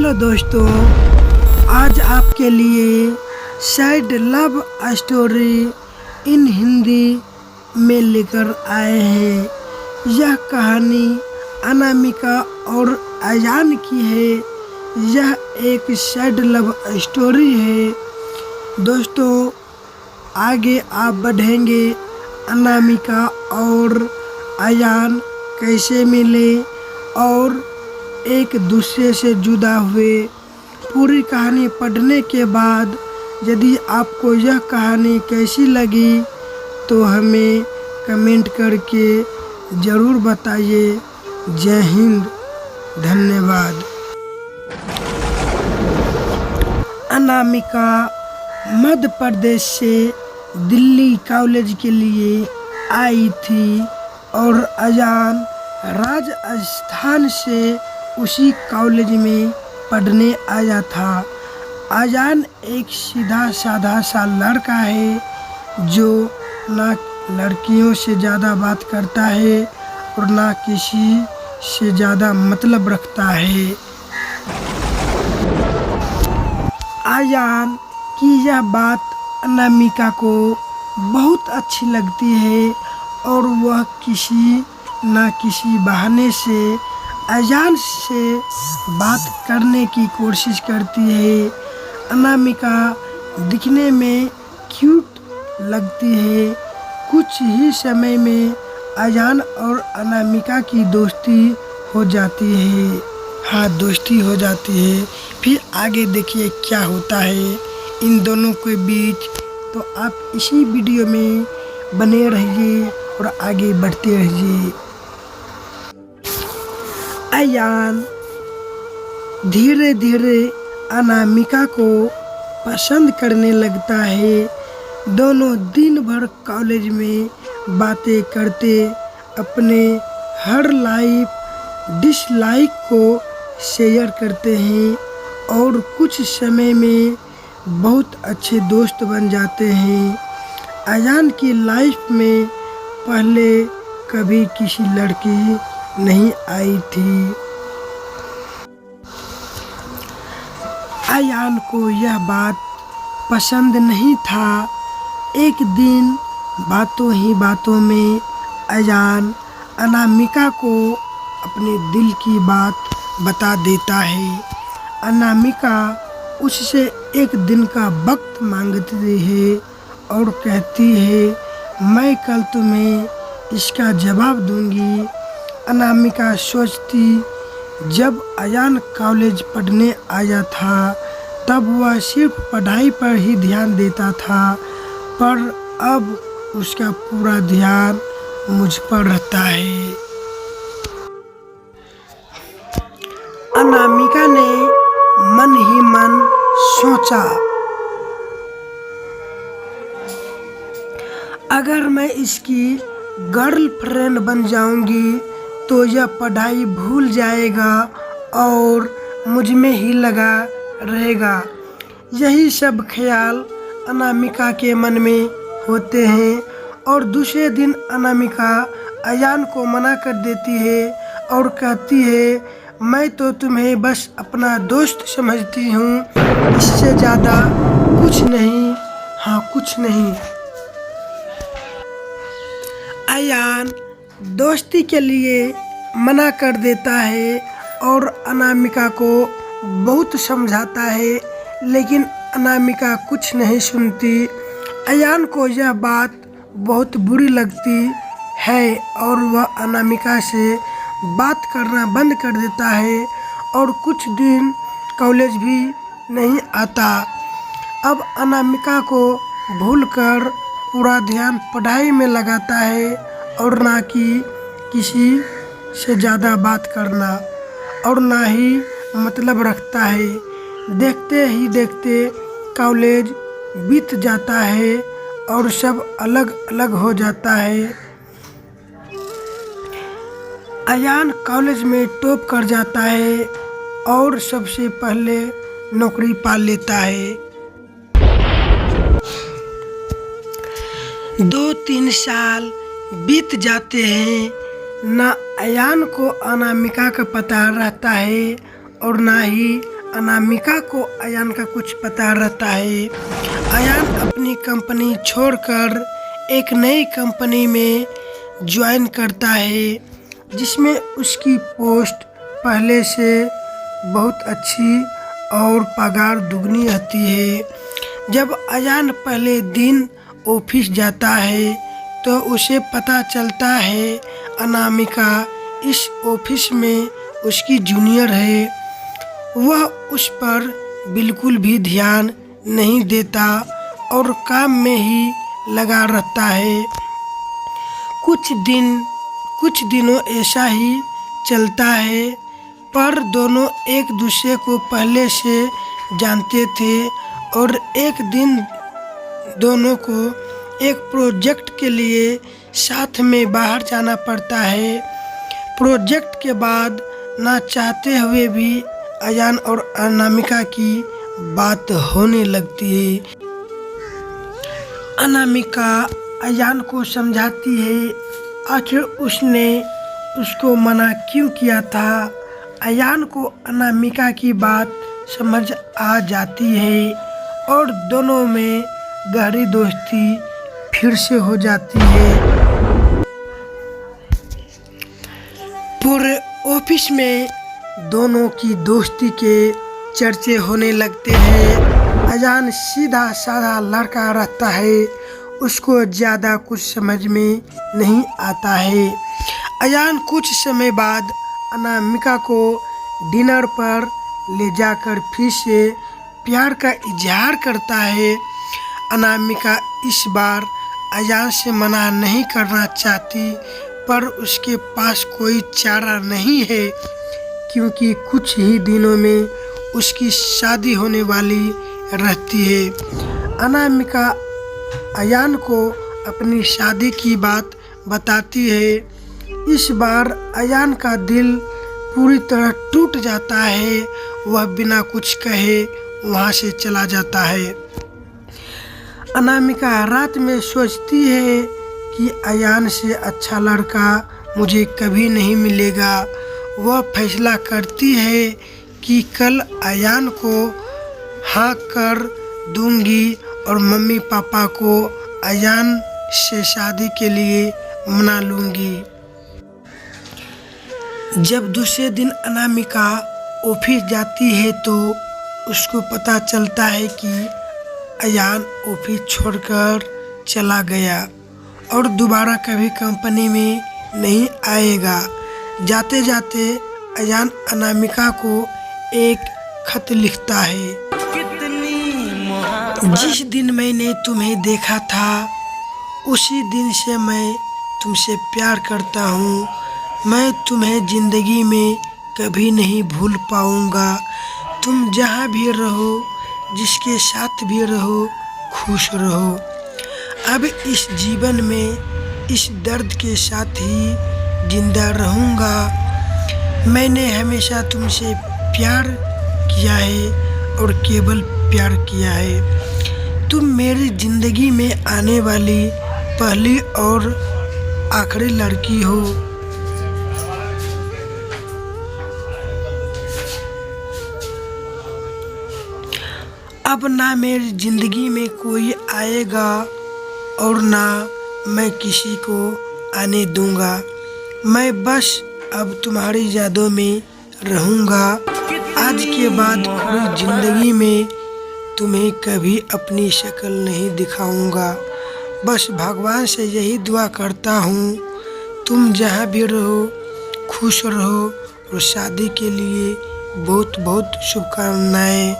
Hello दोस्तों, आज आपके लिए sad love story in Hindi में लेकर आए हैं। यह कहानी अनामिका और अयान की है। यह एक सैड लव स्टोरी है। दोस्तों, आगे आप बढ़ेंगे अनामिका और अयान कैसे मिले और एक दूसरे से जुदा हुए। पूरी कहानी पढ़ने के बाद यदि आपको यह कहानी कैसी लगी तो हमें कमेंट करके ज़रूर बताइए। जय हिंद, धन्यवाद। अनामिका मध्य प्रदेश से दिल्ली कॉलेज के लिए आई थी और अयान राजस्थान से उसी कॉलेज में पढ़ने आया था। अयान एक सीधा साधा सा लड़का है जो ना लड़कियों से ज़्यादा बात करता है और ना किसी से ज़्यादा मतलब रखता है। अयान की यह बात अनामिका को बहुत अच्छी लगती है और वह किसी न किसी बहाने से अयान से बात करने की कोशिश करती है। अनामिका दिखने में क्यूट लगती है। कुछ ही समय में अयान और अनामिका की दोस्ती हो जाती है। हाँ, दोस्ती हो जाती है। फिर आगे देखिए क्या होता है इन दोनों के बीच। तो आप इसी वीडियो में बने रहिए और आगे बढ़ते रहिए। अयान धीरे धीरे अनामिका को पसंद करने लगता है। दोनों दिन भर कॉलेज में बातें करते अपने हर लाइक डिसलाइक को शेयर करते हैं और कुछ समय में बहुत अच्छे दोस्त बन जाते हैं। अयान की लाइफ में पहले कभी किसी लड़की नहीं आई थी। अयान को यह बात पसंद नहीं था। एक दिन बातों ही बातों में अयान अनामिका को अपने दिल की बात बता देता है। अनामिका उससे एक दिन का वक्त मांगती है और कहती है, मैं कल तुम्हें इसका जवाब दूंगी। अनामिका सोचती जब अयान कॉलेज पढ़ने आया था तब वह सिर्फ पढ़ाई पर ही ध्यान देता था, पर अब उसका पूरा ध्यान मुझ पर रहता है। अनामिका ने मन ही मन सोचा, अगर मैं इसकी गर्लफ्रेंड बन जाऊंगी तो यह पढ़ाई भूल जाएगा और मुझ में ही लगा रहेगा। यही सब ख्याल अनामिका के मन में होते हैं और दूसरे दिन अनामिका अयान को मना कर देती है और कहती है, मैं तो तुम्हें बस अपना दोस्त समझती हूँ, इससे ज़्यादा कुछ नहीं। हाँ, कुछ नहीं। अयान दोस्ती के लिए मना कर देता है और अनामिका को बहुत समझाता है, लेकिन अनामिका कुछ नहीं सुनती। अयान को यह बात बहुत बुरी लगती है और वह अनामिका से बात करना बंद कर देता है और कुछ दिन कॉलेज भी नहीं आता। अब अनामिका को भूलकर पूरा ध्यान पढ़ाई में लगाता है और ना कि किसी से ज़्यादा बात करना और ना ही मतलब रखता है। देखते ही देखते कॉलेज बीत जाता है और सब अलग अलग हो जाता है। अयान कॉलेज में टॉप कर जाता है और सबसे पहले नौकरी पा लेता है। 2-3 साल बीत जाते हैं। न अयान को अनामिका का पता रहता है और ना ही अनामिका को अयान का कुछ पता रहता है। अयान अपनी कंपनी छोड़कर एक नई कंपनी में ज्वाइन करता है, जिसमें उसकी पोस्ट पहले से बहुत अच्छी और पगार दुगनी रहती है। जब अयान पहले दिन ऑफिस जाता है तो उसे पता चलता है अनामिका इस ऑफिस में उसकी जूनियर है। वह उस पर बिल्कुल भी ध्यान नहीं देता और काम में ही लगा रहता है। कुछ दिनों ऐसा ही चलता है, पर दोनों एक दूसरे को पहले से जानते थे और एक दिन दोनों को एक प्रोजेक्ट के लिए साथ में बाहर जाना पड़ता है। प्रोजेक्ट के बाद ना चाहते हुए भी अयान और अनामिका की बात होने लगती है। अनामिका अयान को समझाती है आखिर उसने उसको मना क्यों किया था। अयान को अनामिका की बात समझ आ जाती है और दोनों में गहरी दोस्ती फिर से हो जाती है। पूरे ऑफिस में दोनों की दोस्ती के चर्चे होने लगते हैं। अयान सीधा साधा लड़का रहता है, उसको ज़्यादा कुछ समझ में नहीं आता है। अयान कुछ समय बाद अनामिका को डिनर पर ले जाकर फिर से प्यार का इजहार करता है। अनामिका इस बार अयान से मना नहीं करना चाहती, पर उसके पास कोई चारा नहीं है, क्योंकि कुछ ही दिनों में उसकी शादी होने वाली रहती है। अनामिका अयान को अपनी शादी की बात बताती है। इस बार अयान का दिल पूरी तरह टूट जाता है। वह बिना कुछ कहे वहाँ से चला जाता है। अनामिका रात में सोचती है कि अयान से अच्छा लड़का मुझे कभी नहीं मिलेगा। वह फैसला करती है कि कल अयान को हाँ कर दूंगी और मम्मी पापा को अयान से शादी के लिए मना लूंगी। जब दूसरे दिन अनामिका ऑफिस जाती है तो उसको पता चलता है कि अयान ऑफिस छोड़कर चला गया और दोबारा कभी कंपनी में नहीं आएगा। जाते जाते अयान अनामिका को एक खत लिखता है। जिस दिन मैंने तुम्हें देखा था उसी दिन से मैं तुमसे प्यार करता हूँ। मैं तुम्हें जिंदगी में कभी नहीं भूल पाऊँगा। तुम जहाँ भी रहो, जिसके साथ भी रहो, खुश रहो। अब इस जीवन में इस दर्द के साथ ही जिंदा रहूँगा। मैंने हमेशा तुमसे प्यार किया है और केवल प्यार किया है। तुम मेरी ज़िंदगी में आने वाली पहली और आखिरी लड़की हो। अब ना मेरी ज़िंदगी में कोई आएगा और ना मैं किसी को आने दूंगा। मैं बस अब तुम्हारी यादों में रहूँगा। आज के बाद पूरी ज़िंदगी में तुम्हें कभी अपनी शक्ल नहीं दिखाऊंगा। बस भगवान से यही दुआ करता हूँ तुम जहाँ भी रहो खुश रहो और शादी के लिए बहुत बहुत शुभकामनाएं।